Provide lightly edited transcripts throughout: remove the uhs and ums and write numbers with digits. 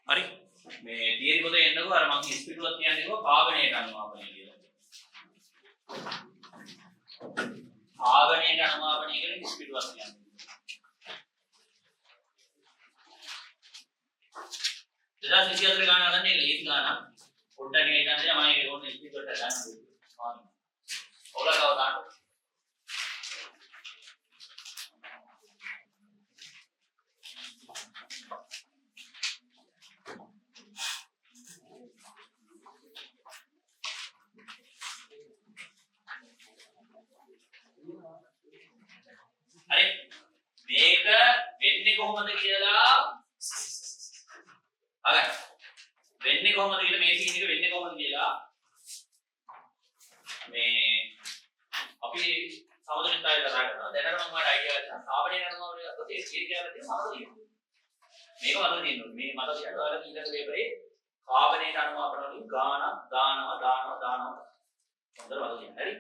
හරි මේ තියරි පොතේ එන්නකෝ අර මම ස්පීඩුවක් කියන්නේ කිව්වා කාබනේට අනුමාපනය කියලා. කාබනේට අනුමාපනය කියන්නේ ස්පීඩුවක් කියන්නේ. 2024 ගාන ගන්න ලීස් ගාන පොඩ්ඩක් හිතන්න මම ඒක ඕනේ ස්පීඩුවට ගන්න ඕනේ. ඔයාලා ගාව දාන්න. හරි මේක වෙන්නේ කොහොමද කියලා හරි වෙන්නේ කොහොමද කියලා මේ සීන් එක වෙන්නේ කොහොමද කියලා මේ අපි සමුද්‍රයෙන් තායි කතා කරනවා දැනට මම ඔයාලට අයිඩියා ගත්තා කාබනයේ යනවා වගේ ගත්තොත් ඒ ස්කේල් කියලා තියෙන මතක තියෙනවා මේක මතක තියෙනවා මේ මතක තියාගන්න ඔයාලා ඊළඟ පේපරේ කාබනයේ අනුමාපන වලින් ගාන දානවා හොඳට මතක තියාගන්න හරි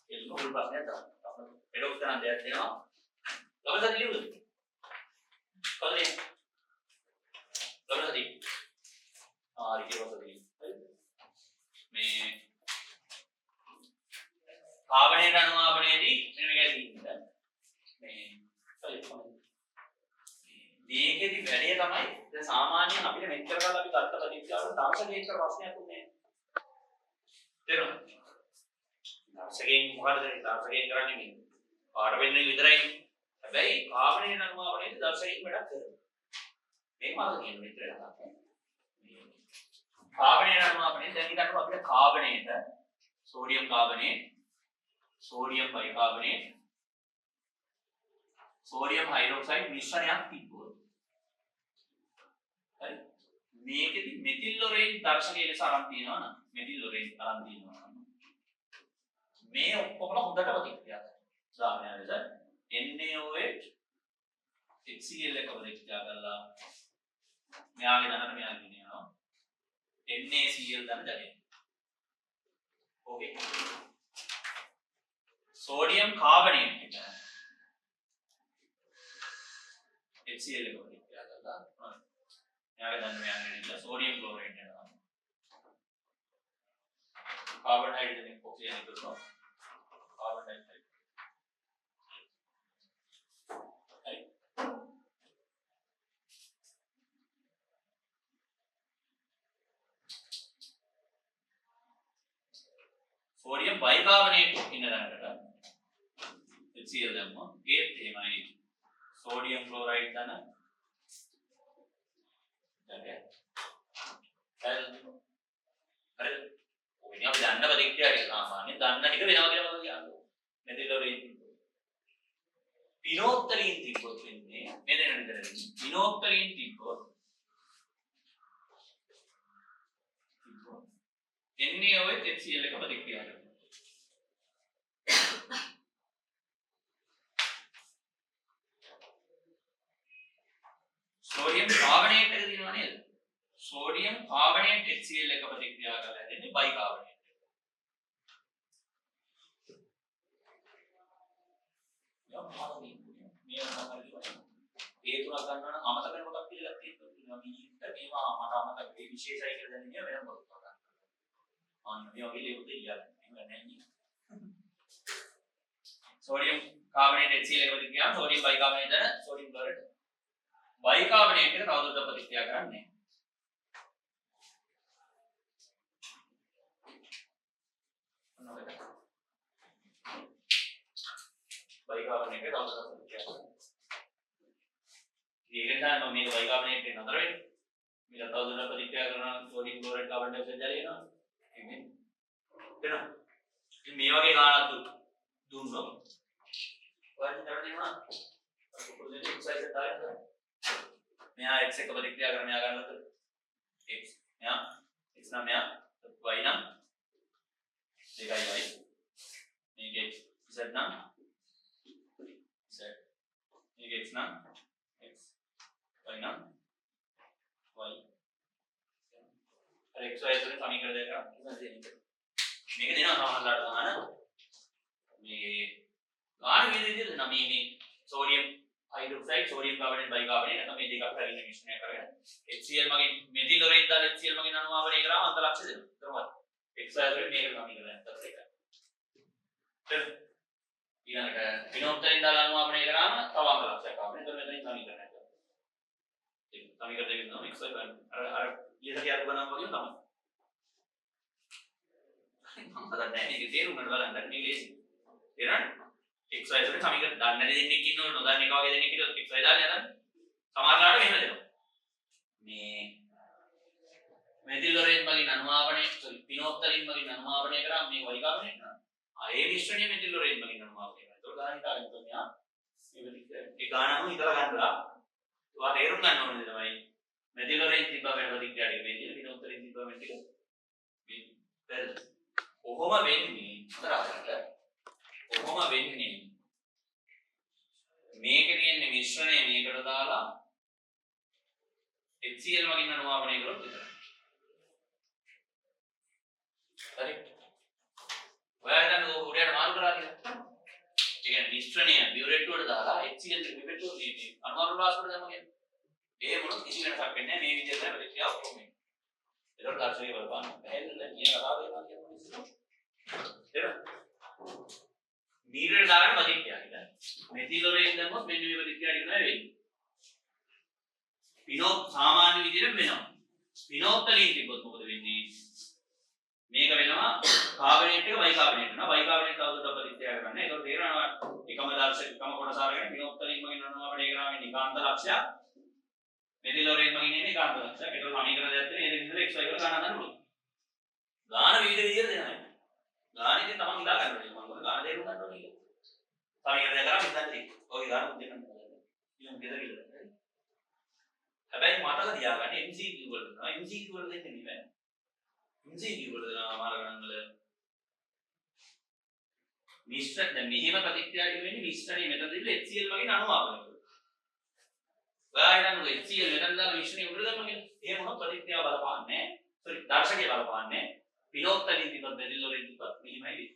ඒක මොකද ප්‍රශ්නයක් තමයි එඩොක් කරන දෙයක් දෙනවා ලබනද ලියුද කොහොමද ලබනද හරි කියවද හරි මේ කාබනයේ අනුමාපනයේදී මෙන්න මේකයි තියෙන්නේ මේ මේකෙදි වැඩේ තමයි දැන් සාමාන්‍යයෙන් අපිට මෙච්චර කාලෙ අපි ගත්ත ප්‍රතික්‍රියාවල තාක්ෂණික ප්‍රශ්නයක් උනේ තේරුණාද තාක්ෂණයෙන් මොකටද තාක්ෂණයෙන් කරන්නේ මේ පාඩ වෙන්නේ විතරයි හැබැයි කාබනයේ අනුමාපනයේදී තාක්ෂණයෙන් වැඩක් කරනවා මේක මතක තියෙන්න මෙච්චර කතා කාබනයේ අනුමාපනයේ දැන් ඊට අනුව අපිට carbonate sodium carbonate sodium bicarbonate sodium hydroxide मिश्रणයක් තිබ්බොත් හරි මේකෙදි මෙතිල් ලොරේන් දර්ශනීය ලෙස අරන් තියෙනවා නේද මෙතිල් ලොරේන් අරන් තියෙනවා මේ ඔක්කොම හොඳට ප්‍රතික්‍රියා කරනවා උදාහරණයක් ලෙස NaOH HCl එක ප්‍රතික්‍රියා කරලා මෙයාගේ දනට මෙයාගේ ගෙනියනවා NaCl දන ජලය ඕකේ सोडियम कार्बोनेट HCl එක ප්‍රතික්‍රියා කරලා යාගේ දන්න මෙයාගේ सोडियम क्लोराइड එනවා कार्बन हाइड्रोजन ऑक्सीजन එකතු කරනවා कार्बन डाइऑक्साइड හරි सोडियम बाइकार्बोनेट ඉන්න දැනකට HCl දැම්මා ඒත් එහෙමයි සෝඩියම් ක්ලෝරයිඩ් දන හරි ඔය අපි දන්න ප්‍රතික්‍රියාවේ සාමාන්‍ය දන්න ටික වෙනවා කියලා මම කියන්නේ මෙතිලොරින් පිනෝක්තලින් තිබ්බොත් වෙන්නේ මේ දෙන විතරයි පිනෝක්තලින් තිබ්බොත් NaOH HCl එක ප්‍රතික්‍රියා කරනවා सोडियम कार्बोनेट එක දිනනවා නේද सोडियम कार्बोनेट HCl එක ප්‍රතික්‍රියා කරලා හැදෙන්නේ බයිකාබනේට් එක. යම් මාතමි මේ අනකරි ඒ තුනක් ගන්නවා නම් අමතක වෙන කොටක් කියලා තියෙනවා මීට මේවා මට අමතක ඒ විශේෂයි කියලා දැනන්නේ වෙනම කොටක් ගන්න. අන්න මේ වගේ ලේබල් දෙයක් නෑ නේ. सोडियम कार्बोनेट HCl එක ප්‍රතික්‍රියා सोडियम बाइकार्बोनेट දන सोडियम क्लोराइड बाइकार्बोनेट එක තවදුරටත් ප්‍රතික්‍රියා කරන්නේ बाइकार्बोनेट එක තවදුරටත් ප්‍රතික්‍රියා කරනවා ඒකෙන් තමයි මම මේක बाइकार्बोनेट එක නතර වෙන්නේ මේක තවදුරටත් ප්‍රතික්‍රියා කරනවා सोडियम क्लोराइड कार्बन डाइऑक्साइड ජලය එනවා එන්නේ එනවා ඉතින් මේ වගේ ගානක් දුන්නොත් ඔයාලට තේරෙනවා පොඩි එක්සර්සයිස් එකක් දාන්න මෙයා x එක ප්‍රතික්‍රියා කරන මෙයා ගන්නවද x මෙයා x නම් මෙයා y නම් දෙකයි y මේක x z නම් z මේක x නම් x y නම් y අර x y වලින් සමීකරණ දෙක මේක දෙනවා සමහරවිට ගන්න මේ ගාන විදිහට දෙනවා මේ sodium hydroxide sodium carbonate bicarbonate නැත්නම් මේ දෙක අපිට හරියට මිශ්‍රණය කරගෙන HCl මගින් මෙතිල් ලොරේන් දාලා HCl මගින් අනුමාපනය කරාම අන්තලක්ෂ දෙනවා. ඒතරමත් XY වලින් මේක සමීකරණයක් අතර එකයි. හරි. ඊළඟට විනෝත්තරින් දාලා අනුමාපනය කරාම තව අන්තලක්ෂයක් ආවනේ. එතකොට මෙතනින් සමීකරණයක් ගන්නවා. ඒක සමීකරණ දෙකක් නම XY බලන්න. අර ඊට තියාගෙන බලනවා වගේ තමයි. මම හදන්නේ නැහැ මේක තේරුම් ගන්න බලන්න මේ ලේසි. තේරෙනවද? XY වලින් සමීකරණ දන්නේ නැති දෙන්නෙක් ඉන්නවනේ නොදන්නේ එක වගේ දෙන්නෙක් ඉන්නවද XY දාලා යනද? සමහරලාට මෙහෙම දෙනවා. මේ මෙතිල් ලොරේන් මගින් අනුමාපනය පිනෝත්තරින් මගින් අනුමාපනය කරාම මේ වයිකාබනේට් නේද? ඒ මිශ්‍රණය මෙතිල් ලොරේන් මගින් අනුමාපනය කරනවා. ඒක ගාන හිතාගෙන ඉන්නවා. ඒ ගානම හිතලා ගන්නවා. ඔයා තේරුම් ගන්න ඕනේ තමයි මෙතිල් ලොරේන් තිබ්බ වෙන ප්‍රතික්‍රියා ටික මෙතිල් පිනෝත්තරින් තිබ්බ වෙන ටික මේ වැරද්ද. කොහොම වෙන්නේ? හතරකට. කොහොම වෙන්නේ? මේකේ තියෙන මිශ්‍රණය මේකට දාලා HCl වලින් අනුමාපනය කරොත් විතරයි. හරි. ඔයාලා හිතන්නේ උඩට මාරු කරා කියලා. ඒ කියන්නේ මිශ්‍රණය බියුරේට් වලට දාලා HCl බියුරේට් වලට අනුමාපන ප්‍රාසකට දැම්ම කියන්නේ. ඒ මොනොත් කිසි වෙනසක් වෙන්නේ නැහැ මේ විදිහට තමයි ප්‍රතික්‍රියාව ඔක්කොම වෙන්නේ. ඒකට දර්ශනීය බලපාන. පැහැදිලිද කියන කතාව වෙනවා කියන්නේ. එහෙනම් මීටර් දාගෙන ප්‍රතික්‍රියා කියලා. මෙතිල් ලොරේන් දැම්මොත් මෙන්න මේ ප්‍රතික්‍රියා ටික තමයි වෙන්නේ. පිනෝ සාමාන්‍ය විදිහට වෙනවා. පිනෝත්තලින් තිබ්බොත් මොකද වෙන්නේ? මේක වෙනවා කාබනේට් එක බයිකාබනේට් වෙනවා. බයිකාබනේට් තවදුරටත් ප්‍රතික්‍රියා කරන්නේ. ඒක තේරෙනවා එකම දර්ශක එකම කොටස අරගෙන පිනෝත්තලින් මගින් අනුමාපනය කරාම නිකාන්ත ලක්ෂයක්. මෙතිල් ලොරේන් මගින් එන්නේ නිකාන්ත ලක්ෂයක්. ඒක සමීකරණ දෙයක් තියෙන. ඒ විදිහට XY වල ගණන් ගන්න පුළුවන්. ගාන විවිධ විදිහට දෙනවා. ගාන ඉතින් තමන් හිතා ගන්න ඕනේ. මම ගාන තේරුම් ගන්න ඕනේ කියලා. සමීකරණය කරාම ඉතින් ඔය ගාන දෙන්න ඕනේ. ඊළඟ ගෙදර කියලා. හැබැයි මතක තියාගන්න MCQ වල දෙනවා MCQ වල දෙන්නේ නෙමෙයි MCQ වල දෙනවා මාර ගණන් වල මිශ්‍රණ දැන් මෙහෙම ප්‍රතික්‍රියාවක් වෙන්නේ මිශ්‍රණය මෙතන දීලා HCl වගේ අනුමාපනය කරනවා. ඔයා හිතන්නේ HCl මෙතන දාලා මිශ්‍රණය උඩට දාන්න කියලා. එහෙම මොනව ප්‍රතික්‍රියාව බලපාන්නේ සෝරි දර්ශකයේ බලපාන්නේ පිනෝත්තලින් තිබ්බත් මෙතිල් ලොරේන් තිබ්බත් මෙහෙමයි වෙන්නේ.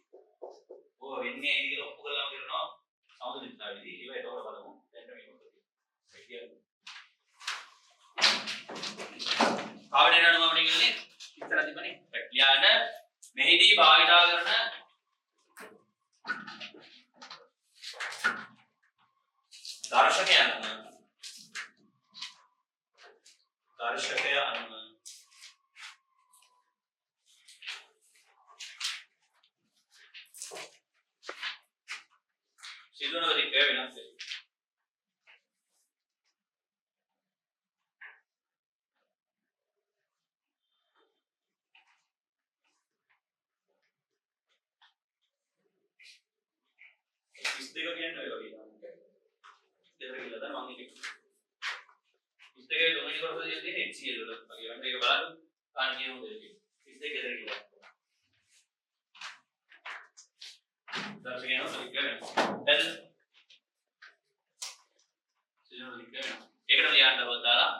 ඕක වෙන්නේ ඒ විදිහට ඔප්පු කරලා කරනවා සමුදුලිතාවේදී. ඒවා ඒතකොට බලමු. දැන් මේක කියන්නේ කාබනේට් අනුමාපනය කියන්නේ ඉස්සර තිබුණේ ප්‍රක්‍රියාවට මෙහිදී භාවිතා කරන දර්ශකය අනුව සිදුවන ප්‍රතික්‍රියා වෙනස් වෙනවා. ඉස්තේක කියන්නේ ඔය වගේ තමයි. දෙතර කියලා තමයි මම ඉන්නේ. ඉස්තේකේ දෙවෙනි කොටස තියෙන්නේ HCl වල. වගේ වань මේක බලන්න කාන් කියමු දෙක. ඉස්තේකේ දෙතර කියලා. දර්ශකයන් ප්‍රතික්‍රියා වෙනවා. දැන් සිදුවන ප්‍රතික්‍රියා වෙනවා. ඒකට ලියන්න බදාලා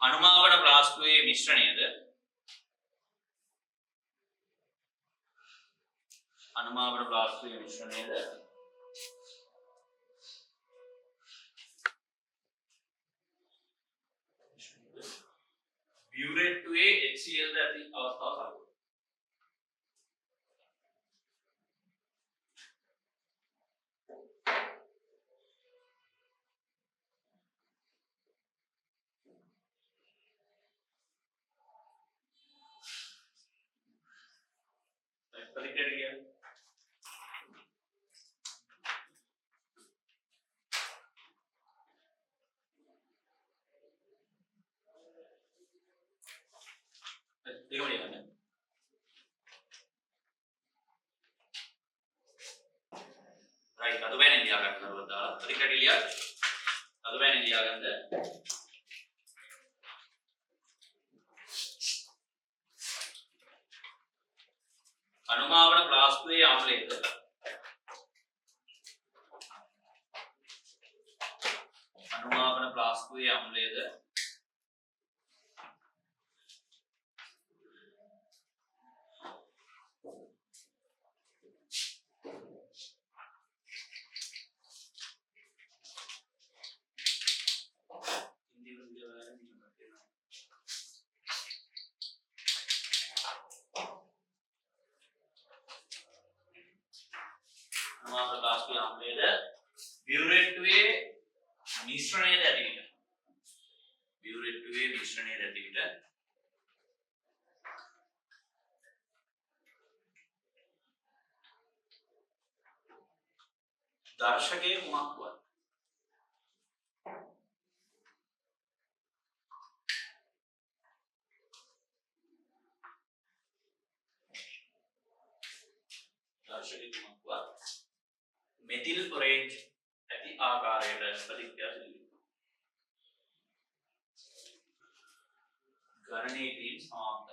අනුමාපන ප්ලාස්ටුවේ මිශ්‍රණයද අනුමාපන ප්ලාස්ටුවේ මිශ්‍රණයද බියුරේට්ුවේ HCl ද ඇති අවස්ථාව සලකුණු. ප්‍රතික්‍රියා देखो ये करना राइट ಅದು ಬೇನೆ लिया करना होता अधिकारी लिया ಅದು ಬೇನೆ लिया करते अनुमापन प्लास्टुवे आम्लेद अनुमापन प्लास्टुवे आम्लेद ආම්ලයේද බියුරේට්ටුවේ මිශ්‍රණයේද ඇති විට බියුරේට්ටුවේ මිශ්‍රණයේද ඇති විට දර්ශකයේ කුමක් වත් දර්ශකයේ කුමක් වත් මෙතිල් ඔරේන්ජ් ඇති ආකාරයට ප්‍රතික්‍රියා සිදු වෙනවා. ගණනයේ කිරීම සමාප්තයි.